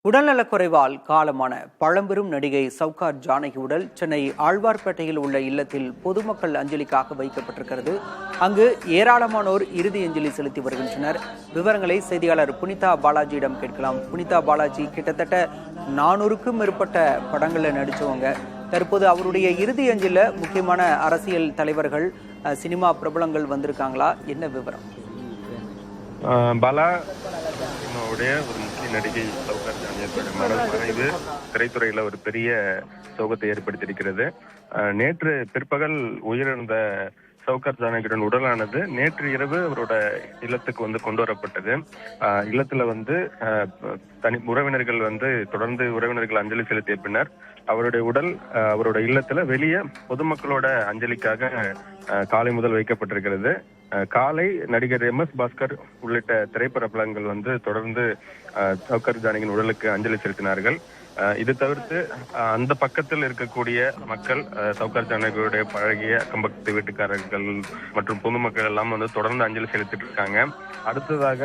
உடல்நலக்குறைவால் காலமான பழம்பெரும் நடிகை சவுகார் ஜானகி உடல் சென்னை ஆழ்வார்பேட்டையில் உள்ள இல்லத்தில் பொதுமக்கள் அஞ்சலிக்காக வைக்கப்பட்டிருக்கிறது. அங்கு ஏராளமானோர் இறுதி அஞ்சலி செலுத்தி வருகின்றனர். விவரங்களை செய்தியாளர் புனிதா பாலாஜியிடம் கேட்கலாம். புனிதா பாலாஜி, கிட்டத்தட்ட 400க்கும் மேற்பட்ட படங்களில் நடிச்சவங்க. தற்போது அவருடைய இறுதி அஞ்சலில முக்கியமான அரசியல் தலைவர்கள், சினிமா பிரபலங்கள் வந்திருக்காங்களா? என்ன விவரம்? பாலா ஒரு முக்கிய நடிகை சவுகார் ஜானகி மறைவு திரைத்துறையில ஒரு பெரிய சோகத்தை ஏற்படுத்தியிருக்கிறது. நேற்று பிற்பகல் உயிரிழந்த சவுகார் ஜானகியுடன் உடலானது நேற்று இரவு அவரோட இல்லத்துக்கு கொண்டு வரப்பட்டது. இல்லத்துல தனி உறவினர்கள் தொடர்ந்து உறவினர்கள் அஞ்சலி செலுத்திய பின்னர் அவருடைய உடல் அவரோட இல்லத்துல வெளியே பொதுமக்களோட அஞ்சலிக்காக காலை முதல் வைக்கப்பட்டிருக்கிறது. காலை நடிகர் MS பாஸ்கர் உள்ளிட்ட திரைப்படங்கள் தொடர்ந்து சவுகார் ஜானகியின் உடலுக்கு அஞ்சலி செலுத்தினார்கள். இது தவிர்த்து அந்த பக்கத்தில் இருக்கக்கூடிய மக்கள், சவுகார் ஜானகியுடைய பழகிய அக்கம்பக்கத்து வீட்டுக்காரர்கள் மற்றும் பொதுமக்கள் எல்லாம் தொடர்ந்து அஞ்சலி செலுத்திட்டு இருக்காங்க. அடுத்ததாக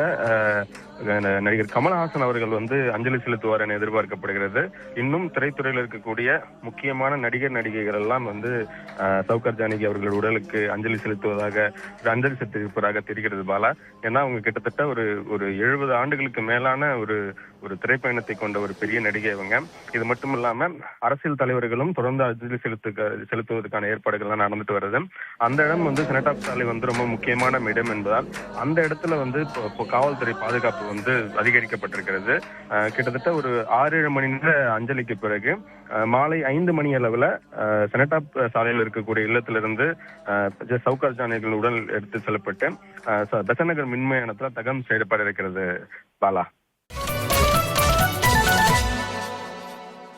நடிகர் கமல்ஹாசன் அவர்கள் அஞ்சலி செலுத்துவார் என எதிர்பார்க்கப்படுகிறது. இன்னும் திரைத்துறையில் இருக்கக்கூடிய முக்கியமான நடிகர் நடிகைகள் எல்லாம் சவுகார் ஜானகி அவர்கள் உடலுக்கு அஞ்சலி செலுத்துவதாக தெரிகிறது பாலா. ஏன்னா அவங்க கிட்டத்தட்ட ஒரு 70 ஆண்டுகளுக்கு மேலான ஒரு திரைப்பயணத்தை கொண்ட ஒரு பெரிய நடிகை அவங்க. இது மட்டும் இல்லாம அரசியல் தலைவர்களும் தொடர்ந்து அஞ்சலி செலுத்துவதற்கான ஏற்பாடுகள் நடந்துட்டு வருது. அந்த இடம் செனட் சாலை ரொம்ப முக்கியமான இடம் என்பதால் அந்த இடத்துல காவல்துறை பாதுகாப்பு அதிகரிக்கப்பட்டிருக்கிறது. கிட்டத்தட்ட ஒரு 6-7 மணி நேர அஞ்சலிக்கு பிறகு மாலை 5 மணி அளவுல செனட் சாலையில் இருக்கக்கூடிய இல்லத்திலிருந்து சவுகார் ஜானகியின் உடல் எடுத்து செல்லப்பட்டு பெசநகர் மின்மயானத்துல தகனம் செய்யப்பட இருக்கிறது பாலா.